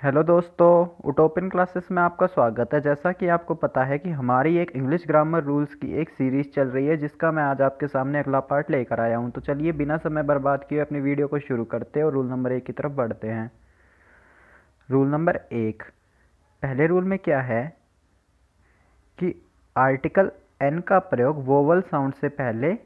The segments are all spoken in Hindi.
हेलो दोस्तों, उटोपियन क्लासेस में आपका स्वागत है। जैसा कि आपको पता है कि हमारी एक इंग्लिश ग्रामर रूल्स की एक सीरीज़ चल रही है, जिसका मैं आज आपके सामने अगला पार्ट लेकर आया हूं। तो चलिए बिना समय बर्बाद किए अपनी वीडियो को शुरू करते हैं और रूल नंबर 1 की तरफ बढ़ते हैं। रूल नंबर 1, पहले रूल में क्या है कि आर्टिकल एन का प्रयोग वोवल साउंड से पहले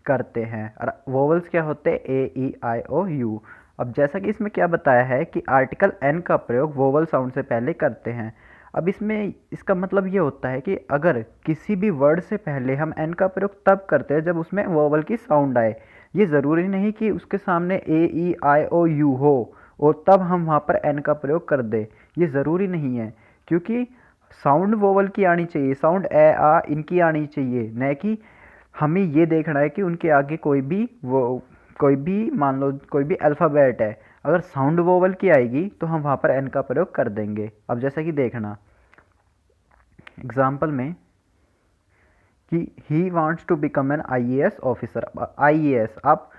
करते हैं। और वोवल्स क्या होते हैं? ए, ई, आई, ओ, यू। अब जैसा कि इसमें क्या बताया है कि आर्टिकल एन का प्रयोग वोवल साउंड से पहले करते हैं। अब इसमें इसका मतलब ये होता है कि अगर किसी भी वर्ड से पहले हम एन का प्रयोग तब करते हैं जब उसमें वोवल की साउंड आए। ये ज़रूरी नहीं कि उसके सामने ए, ई, आई, ओ, यू हो और तब हम वहाँ पर एन का प्रयोग कर दें। ये ज़रूरी नहीं है, क्योंकि साउंड वोवल की आनी चाहिए, साउंड ए, आ, इनकी आनी चाहिए, न कि हमें ये देखना है कि उनके आगे कोई भी मान लो कोई भी अल्फ़ाबेट है। अगर साउंड वोवल की आएगी तो हम वहाँ पर एन का प्रयोग कर देंगे। अब जैसा कि देखना एग्जाम्पल में कि he wants to become an IAS officer. IAS आप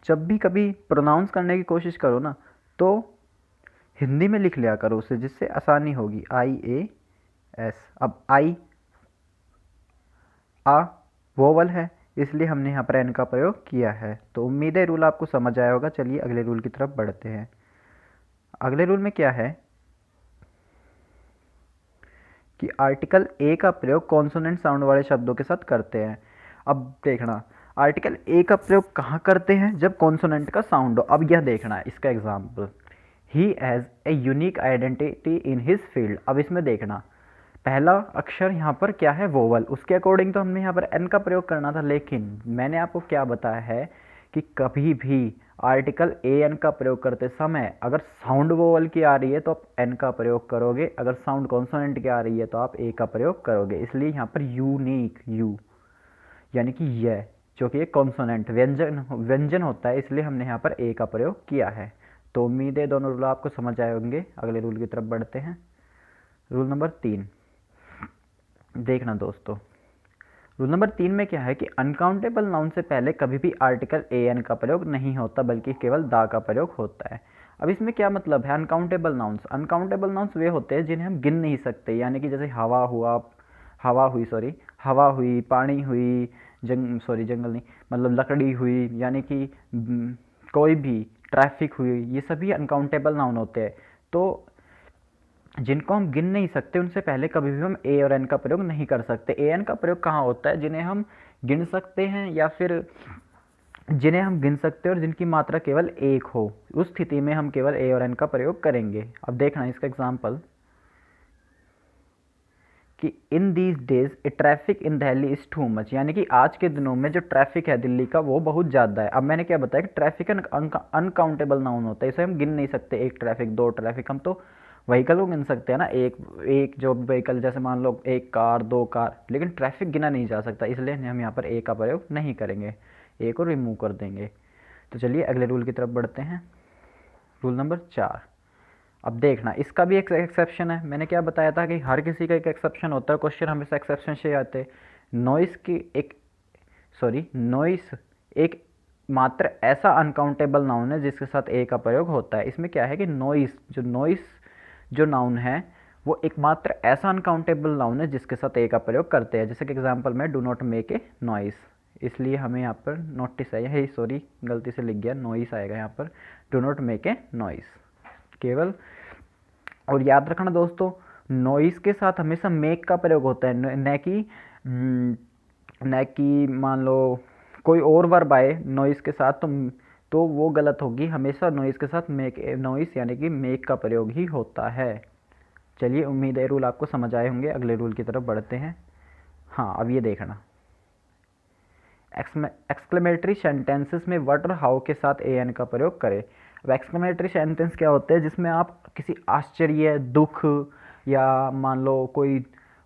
जब भी कभी प्रोनाउंस करने की कोशिश करो ना, तो हिंदी में लिख लिया करो उसे, जिससे आसानी होगी। IAS। अब आई आ वोवल है, इसलिए हमने यहाँ पर एन का प्रयोग किया है। तो उम्मीद है रूल आपको समझ आया होगा। चलिए अगले रूल की तरफ बढ़ते हैं। अगले रूल में क्या है कि आर्टिकल ए का प्रयोग कॉन्सोनेंट साउंड वाले शब्दों के साथ करते हैं। अब देखना आर्टिकल ए का प्रयोग कहाँ करते हैं? जब कॉन्सोनेंट का साउंड हो। अब यह देखना है इसका example, he has a unique identity in his field. अब इसमें देखना पहला अक्षर यहाँ पर क्या है? वोवल। उसके अकॉर्डिंग तो हमने यहाँ पर एन का प्रयोग करना था, लेकिन मैंने आपको क्या बताया है कि कभी भी आर्टिकल ए एन का प्रयोग करते समय अगर साउंड वोवल की आ रही है तो आप एन का प्रयोग करोगे, अगर साउंड कॉन्सोनेंट की आ रही है तो आप ए का प्रयोग करोगे। इसलिए यहाँ पर यूनिक यू यानी कि यह जो कि एक कॉन्सोनेंट व्यंजन होता है, इसलिए हमने यहाँ पर ए का प्रयोग किया है। तो उम्मीद है दोनों रूल आपको समझ आए होंगे। अगले रूल की तरफ बढ़ते हैं। रूल नंबर 3 देखना दोस्तों, रूल नंबर 3 में क्या है कि अनकाउंटेबल नाउन से पहले कभी भी आर्टिकल ए एन का प्रयोग नहीं होता, बल्कि केवल दा का प्रयोग होता है। अब इसमें क्या मतलब है? अनकाउंटेबल नाउन्स वे होते हैं जिन्हें हम गिन नहीं सकते, यानी कि जैसे हवा हुई, पानी हुई, जंगल नहीं, मतलब लकड़ी हुई, यानी कि कोई भी ट्रैफिक हुई, ये सभी अनकाउंटेबल नाउन होते हैं। तो जिनको हम गिन नहीं सकते उनसे पहले कभी भी हम ए और एन का प्रयोग नहीं कर सकते। ए एन का प्रयोग कहाँ होता है? जिन्हें हम गिन सकते हैं या फिर जिन्हें हम गिन सकते हैं और जिनकी मात्रा केवल एक हो, उस स्थिति में हम केवल ए और एन का प्रयोग करेंगे। अब देखना इसका एग्जाम्पल कि in these days A traffic in Delhi is too much, यानी कि आज के दिनों में जो ट्रैफिक है दिल्ली का वो बहुत ज़्यादा है। अब मैंने क्या बताया कि ट्रैफिक अनकाउंटेबल नाउन होता है, इसे हम गिन नहीं सकते। एक ट्रैफिक, दो ट्रैफिक, हम तो व्हीकल को गिन सकते हैं ना, एक एक जो व्हीकल, जैसे मान लो एक कार, दो कार, लेकिन ट्रैफिक गिना नहीं जा सकता, इसलिए हम यहाँ पर ए का प्रयोग नहीं करेंगे, ए को रिमूव कर देंगे। तो चलिए अगले रूल की तरफ बढ़ते हैं। Rule number 4। अब देखना इसका भी एक एक्सेप्शन है। मैंने क्या बताया था कि हर किसी का एक एक्सेप्शन होता है, क्वेश्चन हमेशा एक्सेप्शन से आते हैं। नॉइस एक मात्र ऐसा अनकाउंटेबल नाउन है जिसके साथ ए का प्रयोग होता है। इसमें क्या है कि नॉइस जो नाउन है वो एकमात्र ऐसा अनकाउंटेबल नाउन है जिसके साथ ए का प्रयोग करते हैं। जैसे कि एग्जांपल में do not make a noise, इसलिए हमें यहाँ पर नोटिस आया है, गलती से लिख गया, नॉइस आएगा यहाँ पर, do not make a noise केवल। और याद रखना दोस्तों, नॉइस के साथ हमेशा मेक का प्रयोग होता है, न कि मान लो कोई और वर्ब आए नॉइस के साथ, तो वो गलत होगी। हमेशा नॉइस के साथ मेक नॉइस यानी कि मेक का प्रयोग ही होता है। चलिए उम्मीद है रूल आपको समझ आए होंगे। अगले रूल की तरफ बढ़ते हैं। हाँ, अब ये देखना एक्सक्लेमेटरी सेंटेंसेस में व्हाट और हाउ के साथ ए एन का प्रयोग करें। अब एक्सक्लेमेटरी सेंटेंस क्या होते हैं? जिसमें आप किसी आश्चर्य, दुख या मान लो कोई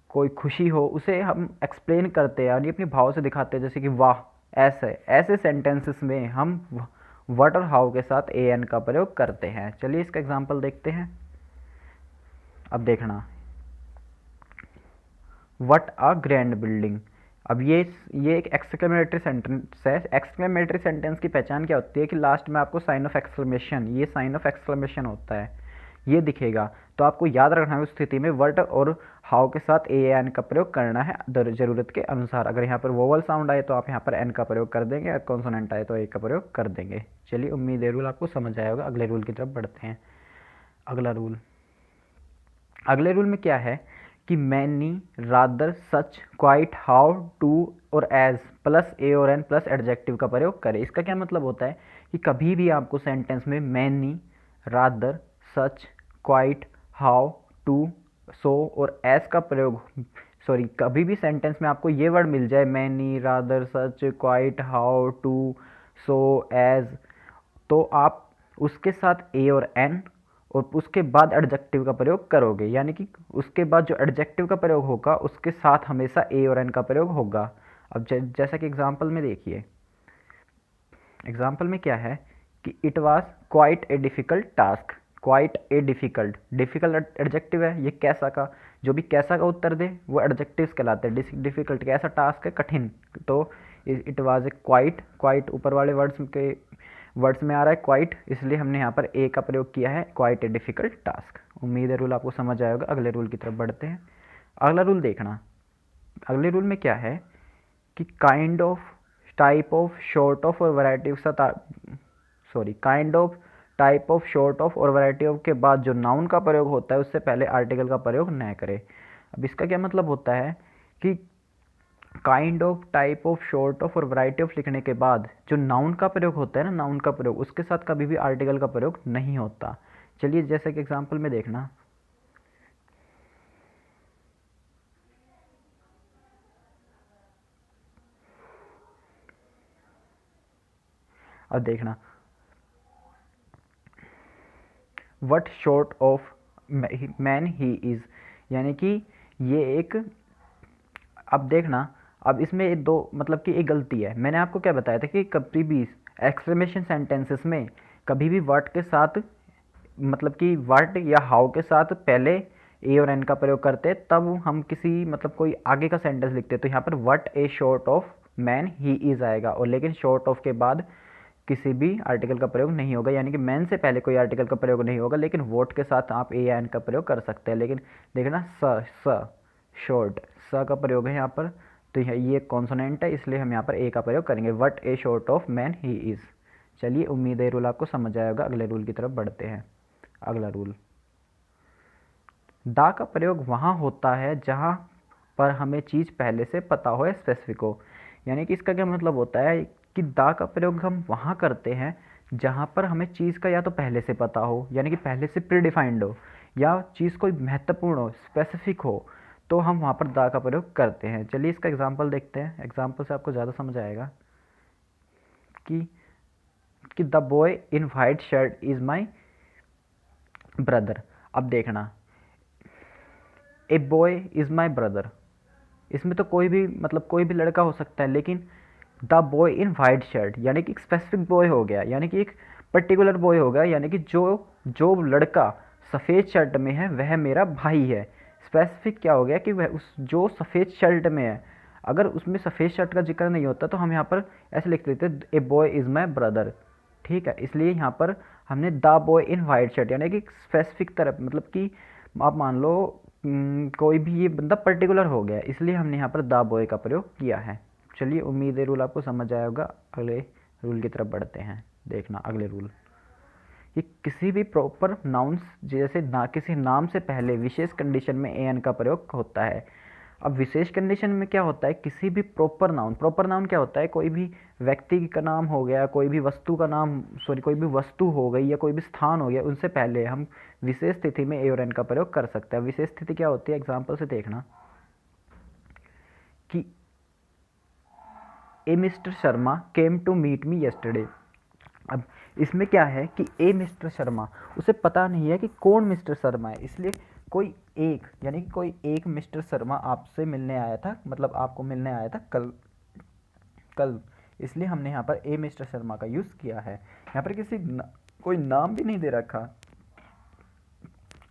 कोई खुशी हो, उसे हम एक्सप्लेन करते हैं यानी अपने भाव से दिखाते हैं, जैसे कि वाह, ऐसे ऐसे सेंटेंसेस में हम व्हाट और हाउ के साथ ए एन का प्रयोग करते हैं। चलिए इसका एग्जांपल देखते हैं। अब देखना व्हाट अ ग्रैंड बिल्डिंग। अब ये एक एक्सक्लेमेटरी सेंटेंस है। एक्सक्लेमेटरी सेंटेंस की पहचान क्या होती है कि लास्ट में आपको साइन ऑफ एक्सक्लेमेशन, ये साइन ऑफ एक्सक्लेमेशन होता है ये दिखेगा। तो आपको याद रखना है उस स्थिति में व्हाट और हाउ के साथ ए एन का प्रयोग करना है ज़रूरत के अनुसार। अगर यहाँ पर वोवल साउंड आए तो आप यहाँ पर एन का प्रयोग कर देंगे, और कॉन्सोनेंट आए तो ए का प्रयोग कर देंगे। चलिए, उम्मीद है रूल आपको समझ आया होगा। अगले रूल की तरफ बढ़ते हैं। अगले रूल में क्या है कि many, rather, such, quite, how, to और एज प्लस ए और एन प्लस एडजेक्टिव का प्रयोग करें। इसका क्या मतलब होता है कि कभी भी आपको सेंटेंस में many, rather, such, quite, how, to, so और एज का प्रयोग, कभी भी सेंटेंस में आपको ये वर्ड मिल जाए, many, rather, such, quite, how, to, so, as, तो आप उसके साथ ए और एन और उसके बाद एडजेक्टिव का प्रयोग करोगे। यानी कि उसके बाद जो एडजेक्टिव का प्रयोग होगा उसके साथ हमेशा ए और एन का प्रयोग होगा। अब जैसा कि एग्जाम्पल में देखिए, एग्जाम्पल में क्या है कि it was quite a difficult task. Quite a difficult, difficult adjective है, ये कैसा का, जो भी कैसा का उत्तर दे वो एडजेक्टिव्स कहलाते हैं। डिफ़िकल्ट कैसा टास्क है, कठिन, तो it was a quite, quite ऊपर वाले वर्ड्स में आ रहा है क्वाइट, इसलिए हमने यहाँ पर ए का प्रयोग किया है, क्वाइट ए डिफ़िकल्ट टास्क। उम्मीद है रूल आपको समझ आएगा। अगले रूल की तरफ बढ़ते हैं। अगला रूल देखना, अगले रूल में क्या है कि kind of, type of, sort of और variety of kind of, type of, sort of और वैरायटी ऑफ के बाद जो नाउन का प्रयोग होता है उससे पहले आर्टिकल का प्रयोग न करें। अब इसका क्या मतलब होता है कि kind of, type of, sort of और वैरायटी ऑफ लिखने के बाद जो नाउन का प्रयोग होता है ना, नाउन का प्रयोग, उसके साथ कभी भी आर्टिकल का प्रयोग नहीं होता। चलिए, जैसे कि एग्जांपल में देखना, अब देखना, what short of man he is, यानी कि ये एक, अब देखना, अब इसमें दो मतलब कि एक गलती है। मैंने आपको क्या बताया था कि कभी भी एक्सक्लेमेशन सेंटेंसेस में कभी भी वर्ड के साथ, मतलब कि वर्ड या हाउ के साथ पहले ए और एन का प्रयोग करते हैं, तब हम किसी मतलब कोई आगे का सेंटेंस लिखते हैं। तो यहाँ पर what A short of man he is आएगा, और लेकिन शॉर्ट ऑफ के बाद किसी भी आर्टिकल का प्रयोग नहीं होगा, यानी कि मैन से पहले कोई आर्टिकल का प्रयोग नहीं होगा, लेकिन वोट के साथ आप ए या एन का प्रयोग कर सकते हैं। लेकिन देखना, स शॉर्ट, स का प्रयोग है यहाँ पर, तो ये कॉन्सोनेंट है, इसलिए हम यहाँ पर ए का प्रयोग करेंगे, what A short of man he is. चलिए, उम्मीद है रूल आपको समझ आएगा। अगले रूल की तरफ बढ़ते हैं। अगला रूल, दा का प्रयोग वहाँ होता है जहाँ पर हमें चीज़ पहले से पता हो या स्पेसिफिक हो। यानी कि इसका क्या मतलब होता है कि दा का प्रयोग हम वहाँ करते हैं जहाँ पर हमें चीज़ का या तो पहले से पता हो, यानी कि पहले से प्रीडिफाइंड हो, या चीज़ कोई महत्वपूर्ण हो, स्पेसिफिक हो, तो हम वहाँ पर दा का प्रयोग करते हैं। चलिए, इसका एग्जाम्पल देखते हैं। एग्जाम्पल से आपको ज़्यादा समझ आएगा कि the boy in white shirt is my brother. अब देखना, a boy is my brother, इसमें तो कोई भी मतलब कोई भी लड़का हो सकता है, लेकिन the boy in white shirt यानी कि एक स्पेसिफिक बॉय हो गया, यानी कि एक पर्टिकुलर बॉय हो गया, यानी कि जो जो लड़का सफ़ेद शर्ट में है वह मेरा भाई है। स्पेसिफिक क्या हो गया कि वह उस जो सफ़ेद शर्ट में है, अगर उसमें सफ़ेद शर्ट का जिक्र नहीं होता तो हम यहाँ पर ऐसे लिख देते, a boy is my brother. ठीक है, इसलिए यहाँ पर हमने the boy in white shirt यानी कि स्पेसिफिक तरफ, मतलब कि आप मान लो कोई भी ये बंदा पर्टिकुलर हो गया, इसलिए हमने यहाँ पर द बॉय का प्रयोग किया है। चलिए, उम्मीद है रूल आपको समझ आया होगा। अगले रूल की तरफ बढ़ते हैं। देखना, अगले रूल, कि किसी भी प्रॉपर नाउन्स, जैसे ना किसी नाम से पहले विशेष कंडीशन में ए एन का प्रयोग होता है। अब विशेष कंडीशन में क्या होता है, किसी भी प्रॉपर नाउन क्या होता है, कोई भी व्यक्ति का नाम हो गया, कोई भी वस्तु का नाम, कोई भी वस्तु हो गई या कोई भी स्थान हो गया, उनसे पहले हम विशेष स्थिति में ए और एन का प्रयोग कर सकते हैं। विशेष स्थिति क्या होती है, एग्जाम्पल से देखना कि a Mr Sharma came to meet me yesterday. अब इसमें क्या है कि ए मिस्टर शर्मा, उसे पता नहीं है कि कौन मिस्टर शर्मा है, इसलिए कोई एक, यानी कि कोई एक मिस्टर शर्मा आपसे मिलने आया था, मतलब आपको मिलने आया था कल कल, इसलिए हमने यहाँ पर ए मिस्टर शर्मा का यूज़ किया है। यहाँ पर कोई नाम भी नहीं दे रखा।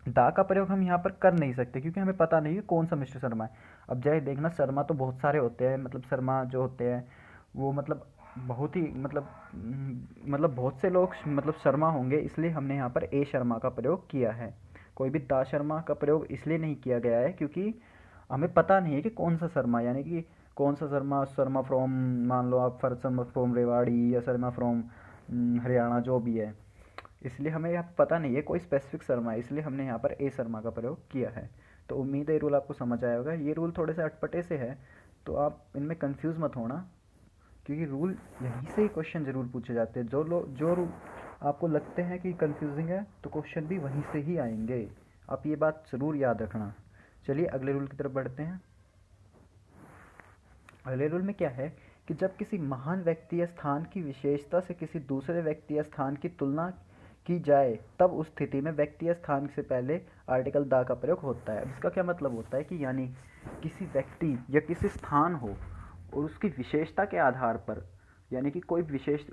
दा का प्रयोग हम यहाँ पर कर नहीं सकते क्योंकि हमें पता नहीं है कौन सा मिस्टर शर्मा है। अब जैसे देखना, शर्मा तो बहुत सारे होते हैं, मतलब शर्मा जो होते हैं वो मतलब बहुत ही मतलब बहुत से लोग मतलब शर्मा होंगे, इसलिए हमने यहाँ पर ए शर्मा का प्रयोग किया है। कोई भी दा शर्मा का प्रयोग इसलिए नहीं किया गया है क्योंकि हमें पता नहीं है कि कौन सा शर्मा, यानी कि कौन सा शर्मा, शर्मा फ्रॉम, मान लो आप फर शर्मा फ्रॉम रेवाड़ी या शर्मा फ्रॉम हरियाणा, जो भी है, इसलिए हमें यहाँ पता नहीं है कोई स्पेसिफिक शर्मा है, इसलिए हमने यहाँ पर ए शर्मा का प्रयोग किया है। तो उम्मीद है ये रूल आपको समझ आया होगा। ये रूल थोड़े से अटपटे से है, तो आप इनमें कंफ्यूज मत होना, क्योंकि रूल यहीं से ही क्वेश्चन ज़रूर पूछे जाते हैं। जो रूल आपको लगते हैं कि कंफ्यूजिंग है, तो क्वेश्चन भी वहीं से ही आएंगे, आप ये बात ज़रूर याद रखना। चलिए अगले रूल की तरफ बढ़ते हैं। अगले रूल में क्या है कि जब किसी महान व्यक्ति या स्थान की विशेषता से किसी दूसरे व्यक्ति या स्थान की तुलना की जाए, तब उस स्थिति में व्यक्ति या स्थान से पहले आर्टिकल दा का प्रयोग होता है। अब इसका क्या मतलब होता है कि यानी किसी व्यक्ति या किसी स्थान हो और उसकी विशेषता के आधार पर, यानी कि कोई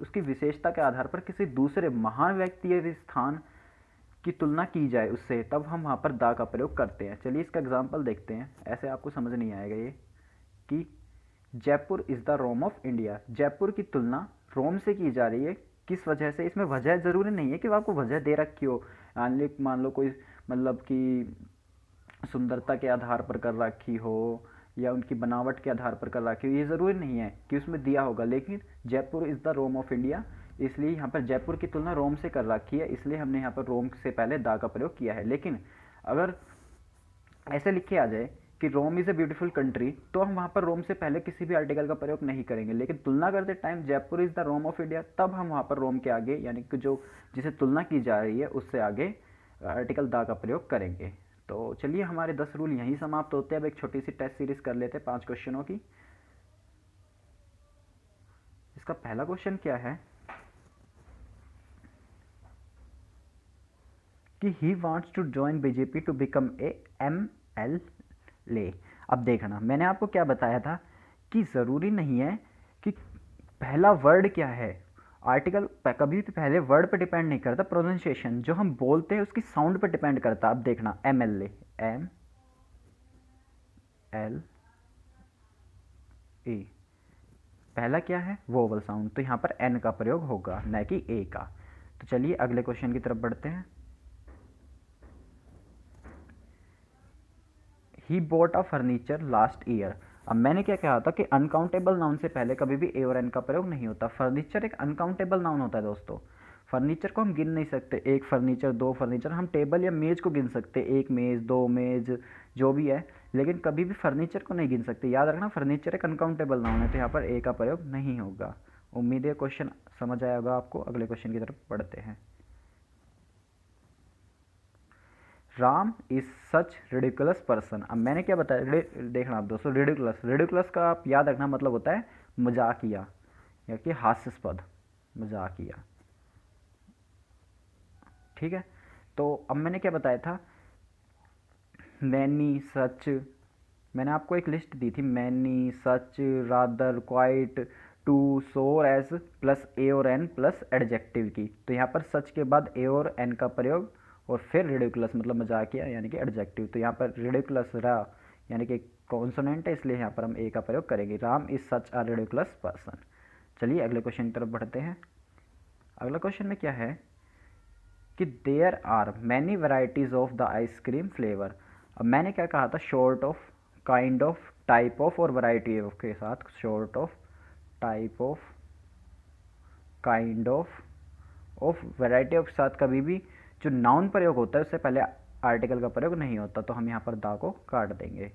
उसकी विशेषता के आधार पर किसी दूसरे महान व्यक्ति या स्थान की तुलना की जाए उससे, तब हम वहाँ पर दा का प्रयोग करते हैं। चलिए इसका एग्जाम्पल देखते हैं, ऐसे आपको समझ नहीं आएगा ये कि Jaipur is the Rome of India. Jaipur की तुलना रोम से की जा रही है, किस वजह से? इसमें वजह ज़रूरी नहीं है कि आपको वजह दे रखी हो, मान लो कोई मतलब कि सुंदरता के आधार पर कर रखी हो या उनकी बनावट के आधार पर कर रखी हो, ये ज़रूरी नहीं है कि उसमें दिया होगा। लेकिन Jaipur is the Rome of India, इसलिए यहाँ पर जयपुर की तुलना रोम से कर रखी है, इसलिए हमने यहाँ पर रोम से पहले दा का प्रयोग किया है। लेकिन अगर ऐसे लिखे आ जाए कि ROM is a beautiful country, तो हम वहाँ पर रोम से पहले किसी भी आर्टिकल का प्रयोग नहीं करेंगे। लेकिन तुलना करते time Jaipur is the Rome of India, तब हम वहाँ पर रोम के आगे, यानी कि जो जिसे तुलना की जा रही है उससे आगे आर्टिकल दा का प्रयोग करेंगे। तो चलिए हमारे 10 रूल यहीं समाप्त होते हैं। अब एक छोटी सी टेस्ट सीरीज कर लेते हैं 5 क्वेश्चनों की। इसका पहला क्वेश्चन क्या है कि he wants to join BJP to become a MLA। अब देखना, मैंने आपको क्या बताया था कि ज़रूरी नहीं है कि पहला वर्ड क्या है, आर्टिकल कभी भी पहले वर्ड पर डिपेंड नहीं करता, प्रोनाउंसिएशन जो हम बोलते हैं उसकी साउंड पर डिपेंड करता। अब देखना MLA, MLA, पहला क्या है? वोवल साउंड, तो यहाँ पर N का प्रयोग होगा, न कि A का। तो चलिए अगले क्वेश्चन की तरफ बढ़ते हैं। He bought a furniture last year. अब मैंने क्या कहा था कि अनकाउंटेबल नाउन से पहले कभी भी ए और एन का प्रयोग नहीं होता। फर्नीचर एक अनकाउंटेबल नाउन होता है दोस्तों। फर्नीचर को हम गिन नहीं सकते, एक फर्नीचर, दो फर्नीचर। हम टेबल या मेज़ को गिन सकते, एक मेज़, दो मेज़, जो भी है, लेकिन कभी भी फर्नीचर को नहीं गिन सकते। याद रखना, फर्नीचर एक अनकाउंटेबल नाउन है, तो यहाँ पर ए का प्रयोग नहीं होगा। उम्मीद है क्वेश्चन समझ आया होगा आपको। अगले क्वेश्चन की तरफ बढ़ते हैं। Ram is such ridiculous person. अब मैंने क्या बताया, देखना आप दोस्तों, रिडिकुलस का आप याद रखना मतलब होता है मजाकिया या कि हास्यास्पद, मजाकिया, ठीक है। तो अब मैंने क्या बताया था, मैनी, सच, मैंने आपको एक लिस्ट दी थी, many, such, rather, quite, too, so, as plus a और एन प्लस एडजेक्टिव की। तो यहाँ पर सच के बाद ए और एन का प्रयोग और फिर रिडिकुलस मतलब मजाकिया यानी कि एडजेक्टिव। तो यहाँ पर रिडिकुलस रा यानी कि कॉन्सोनेंट है, इसलिए यहाँ पर हम ए का प्रयोग करेंगे। Ram is such a ridiculous person. चलिए अगले क्वेश्चन की तरफ बढ़ते हैं। अगला क्वेश्चन में क्या है कि there are many varieties of the ice cream flavour. अब मैंने क्या कहा था, sort of, kind of, type of और वैरायटी ऑफ के साथ, sort of, type of, kind of variety of के साथ कभी भी जो नाउन प्रयोग होता है उससे पहले आर्टिकल का प्रयोग नहीं होता, तो हम यहाँ पर दा को काट देंगे।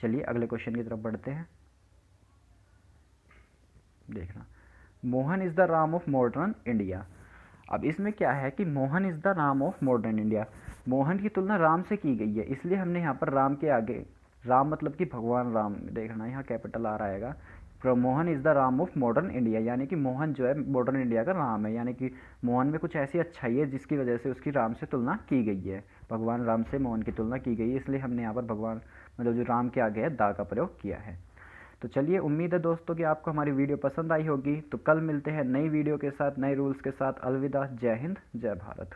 चलिए अगले क्वेश्चन की तरफ बढ़ते हैं। देखना, Mohan is the Ram of modern India. अब इसमें क्या है कि Mohan is the Ram of modern India, Mohan की तुलना राम से की गई है, इसलिए हमने यहाँ पर राम के आगे, राम मतलब कि भगवान राम, देखना यहाँ कैपिटल आ रहेगा। Mohan is the Ram of modern India, यानी कि मोहन जो है मॉडर्न इंडिया का राम है, यानी कि मोहन में कुछ ऐसी अच्छाई है जिसकी वजह से उसकी राम से तुलना की गई है। भगवान राम से मोहन की तुलना की गई है, इसलिए हमने यहाँ पर भगवान मतलब जो राम के आगे है दा का प्रयोग किया है। तो चलिए, उम्मीद है दोस्तों कि आपको हमारी वीडियो पसंद आई होगी। तो कल मिलते हैं नई वीडियो के साथ, नए रूल्स के साथ। अलविदा, जय हिंद, जय भारत।